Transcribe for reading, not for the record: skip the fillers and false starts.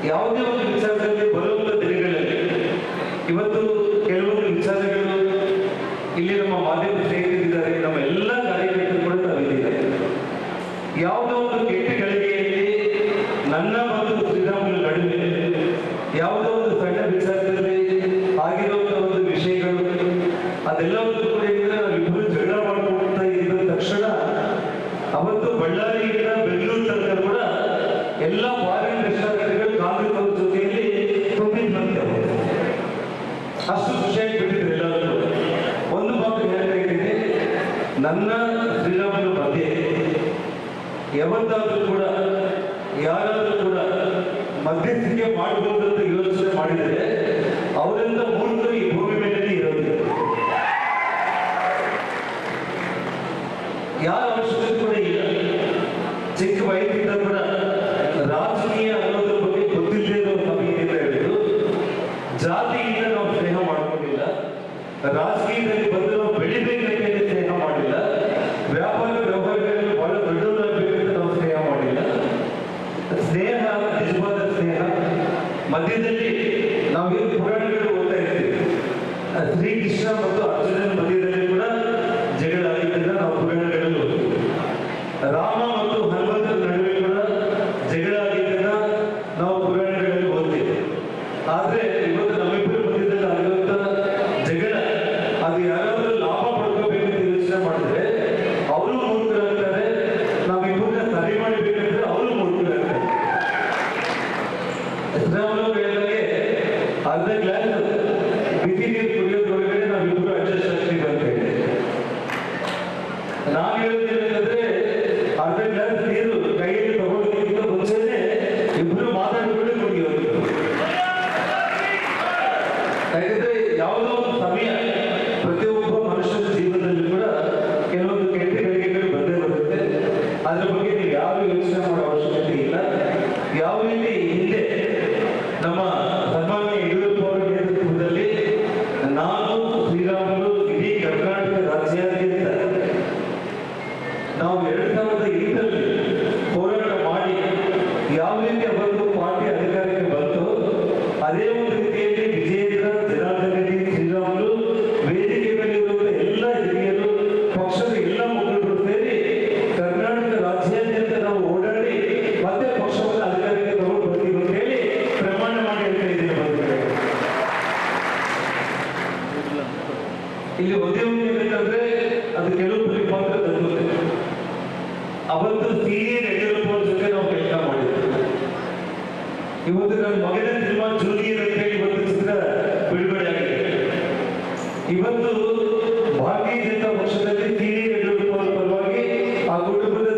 ಯಾವುದೇ ಒಂದು ವಿಚಾರದಲ್ಲಿ ಬರುವಂತ ದಿನಗಳಲ್ಲಿ ಇವತ್ತು ಕೆಲವೊಂದು ವಿಚಾರಗಳು ಇಲ್ಲಿ ನಮ್ಮ ಮಾಧ್ಯಮ ಸ್ನೇಹಿತರಿದ್ದಾರೆ, ನಮ್ಮ ಎಲ್ಲ ಕಾರ್ಯಕರ್ತರು ಕೂಡ ತಾವಿದ್ದಾರೆ. ಯಾವುದೋ ಒಂದು ಕೆಟ್ಟ ಗಳಿಗೆಯಲ್ಲಿ ನನ್ನ ಮತ್ತು ಶ್ರೀರಾಮುಲು ನಡುವೆ ಯಾವುದೋ ಒಂದು ಸಣ್ಣ ವಿಚಾರದಲ್ಲಿ ಆಗಿರುವಂತಹ ಒಂದು ವಿಷಯಗಳು ಅದೆಲ್ಲವನ್ನು ಕೂಡ ನಾವಿಬ್ಬರು ಜಗಳ ಮಾಡಿಕೊಳ್ತಾ ಇದ್ದ ತಕ್ಷಣ ಅವತ್ತು ಬಳ್ಳಾರಿಯಿಂದ ಬೆಂಗಳೂರು ತನಕ ಕೂಡ ಎಲ್ಲ ಫಾರಿನ್ ರೆಸ್ಟೋರೆಂಟ್ಗಳು ಕಾಂಗ್ರೆಸ್ ಅವ್ರ ಜೊತೆಯಲ್ಲಿ ತುಂಬಿದ್ದಂತೆ ಅಷ್ಟು ಖುಷಿಯಾಗಿ ಬಿಟ್ಟಿದ್ರು ಎಲ್ಲರೂ. ಒಂದು ಮಾತು ಹೇಳ್ತಾ ಇದ್ದೀನಿ, ನನ್ನ ಶ್ರೀರಾಮುಲು ಮಧ್ಯೆ ಯಾವತ್ತಾದ್ರೂ ಕೂಡ ಯಾರಾದ್ರೂ ಕೂಡ ಮಧ್ಯಸ್ಥಿಕೆ ಮಾಡಬಹುದು ಅಂತ ಯೋಚನೆ ಮಾಡಿದರೆ ಅವರಿಂದ ಮೂರ್ಖರು ಈ ಭೂಮಿ ಮೇಲೆ ಇರೋದಿಲ್ಲ. ಯಾರ ಅವಶ್ಯಕತೆ ಕೂಡ ಇಲ್ಲ. ಚಿಕ್ಕ ವಯಸ್ಸಿಂದ ಕೂಡ ರಾಜಕೀಯ ಅನ್ನೋದ್ರ ಬಗ್ಗೆ ಗೊತ್ತಿಲ್ಲದೆ ಇರೋ ನಮಗೇನಿಲ್ಲ ಹೇಳಿದ್ರು. ಜಾತಿಯಿಂದ ನಾವು ಸ್ನೇಹ ಮಾಡ್ಕೊಂಡಿಲ್ಲ, ರಾಜಕೀಯದಲ್ಲಿ ಬಂದು ನಾವು ಬೆಳಿಬೇಕಂತ ಸ್ನೇಹ ಮಾಡಿಲ್ಲ, ವ್ಯಾಪಾರ ವ್ಯವಹಾರಗಳಲ್ಲಿ ಬಹಳ ದೊಡ್ಡವರಾಗಬೇಕಂತ ನಾವು ಸ್ನೇಹ ಮಾಡಿಲ್ಲ. ಸ್ನೇಹ ನಿಜವಾದ ಸ್ನೇಹ. ಮಧ್ಯದಲ್ಲಿ ನಾವೇನು ಪುರಾಣಗಳು ಓದ್ತಾ ಇರ್ತೀವಿ, ಶ್ರೀಕೃಷ್ಣ ಮತ್ತು ಅರ್ಜುನನ ಮಧ್ಯದಲ್ಲಿ ಕೂಡ ಜಗಳ ಆಗಿದ್ದನ್ನ ನಾವು ಪುರಾಣಗಳಲ್ಲಿ ಓದ್ತೀವಿ. ರಾಮ ಮತ್ತು ಹನುಮಂತರ ನಡುವೆ ಕೂಡ ಜಗಳ ಆಗಿದ್ದನ್ನ ನಾವು ಪುರಾಣಗಳಲ್ಲಿ ಓದ್ತೀವಿ. ಆದ್ರೆ ಇವತ್ತು ನಮ್ಮಿಬ್ಬರ ಮಧ್ಯದಲ್ಲಿ ಆಗಿರುವಂತ ಜಗಳ ಅದು ಯಾರಾದ್ರೂ ಲಾಭ ಪಡ್ಕೋಬೇಕಂತ ಯೋಚನೆ ಮಾಡಿದ್ರೆ ಅವರು ಮೂರ್ಖರಾಗ್ತಾರೆ, ನಾವಿಬ್ಬರನ್ನ ಸರಿ ಮಾಡಬೇಕಂದ್ರೆ ಅವರು ಮೂರ್ಖರಾಗ್ತಾರೆ. ಶ್ರೀರಾಮುಲು ಹೇಳಿದಾಗೆ ಅರ್ಧ ಗ್ಲಾಸ್ ಬಿಸಿ ನೀರು ಕುಡಿಯೋದ್ರೊಳಗಡೆ ನಾವಿಬ್ಬರು ಅಡ್ಜಸ್ಟ್ ಆಗ್ತೀವಿ ಅಂತ ಹೇಳಿ ನಾನು ಹೇಳೋದೇನಂದ್ರೆ ಅರ್ಧ ಗ್ಲಾಸ್ ನೀರು ಕೈಯಲ್ಲಿ ತಗೊಳ್ಳೋದಕ್ಕಿಂತ ಮುಂಚೆನೆ ಇಬ್ರು ಮಾತಾಡಿಕೊಂಡು ಕುಡಿಯೋದು. ಯಾಕಂದ್ರೆ ಯಾವುದೋ ಒಂದು ಸಮಯ ಪ್ರತಿಯೊಬ್ಬ ಮನುಷ್ಯನ ಜೀವನದಲ್ಲಿ ಕೂಡ ಕೆಲವೊಂದು ಕೆಟ್ಟ ಗಳಿಗೆಗಳು ಬಂದೇ ಬರುತ್ತೆ. ಅದ್ರ ಬಗ್ಗೆ ನೀವು ಯಾರು ಯೋಚನೆ ಮಾಡೋ ಅವಶ್ಯಕತೆ ಇಲ್ಲ. ಯಾವ ರೀತಿ ಹಿಂದೆ ನಮ್ಮ ಸನ್ಮಾನ್ಯ ಯಡಿಯೂರಪ್ಪ ಅವರ ನೇತೃತ್ವದಲ್ಲಿ ನಾನು ಶ್ರೀರಾಮುಲು ಇಡೀ ಕರ್ನಾಟಕ ರಾಜ್ಯಾದ್ಯಂತ ನಾವು 2008ರಲ್ಲಿ ಹೋರಾಟ ಮಾಡಿ ಯಾವ ರೀತಿ ಅವತ್ತು ಪಾರ್ಟಿ ಅಧಿಕಾರಕ್ಕೆ ಬಂತು, ಅದೇ ಒಂದು ರೀತಿಯಲ್ಲಿ ವಿಜೇಂದ್ರ, ಜನಾರ್ದನ್ ರೆಡ್ಡಿ, ಶ್ರೀರಾಮುಲು ವೇದಿಕೆ ಮೇಲೆ ಇರುವಂತಹ ಎಲ್ಲ ಹಿರಿಯರು, ಪಕ್ಷದ ಎಲ್ಲ ಮುಖಂಡರು ಸೇರಿ ಕರ್ನಾಟಕ ರಾಜ್ಯಾದ್ಯಂತ ನಾವು ಓಡಾಡಿ ಮತ್ತೆ ಪಕ್ಷವನ್ನು ಅಧಿಕಾರಕ್ಕೆ ತಗೊಂಡು ಬರ್ತೀವಿ ಅಂತ ಹೇಳಿ ಪ್ರಮಾಣ ಮಾಡಿ ಹೇಳ್ತಾ ಇದ್ದೀನಿ. ಬಂದಿದೆ ಇಲ್ಲಿ ಉದ್ಯಮ ಏನಂತಂದ್ರೆ ಅದು ಕೆಲವೊಬ್ಬರಿಗೆ ಮಾತ್ರ ತಲುಪುತ್ತೆ. ಅವತ್ತು ಸೀನಿಯರ್ ಯಡಿಯೂರಪ್ಪ ಅವ್ರ ಜೊತೆ ನಾವು ಕೆಲಸ ಮಾಡಿದ್ವಿ. ಇವತ್ತು ನನ್ನ ಮಗನ ಸಿನಿಮಾ ಜೂನಿಯರ್ ಅಂತ ಹೇಳಿ ಇವತ್ತು ಚಿತ್ರ ಬಿಡುಗಡೆ ಆಗಿದೆ. ಇವತ್ತು ಭಾರತೀಯ ಜನತಾ ಪಕ್ಷದಲ್ಲಿ ಸೀನಿಯರ್ ಯಡಿಯೂರಪ್ಪ ಅವರ ಪರವಾಗಿ ಆ ಕುಟುಂಬದ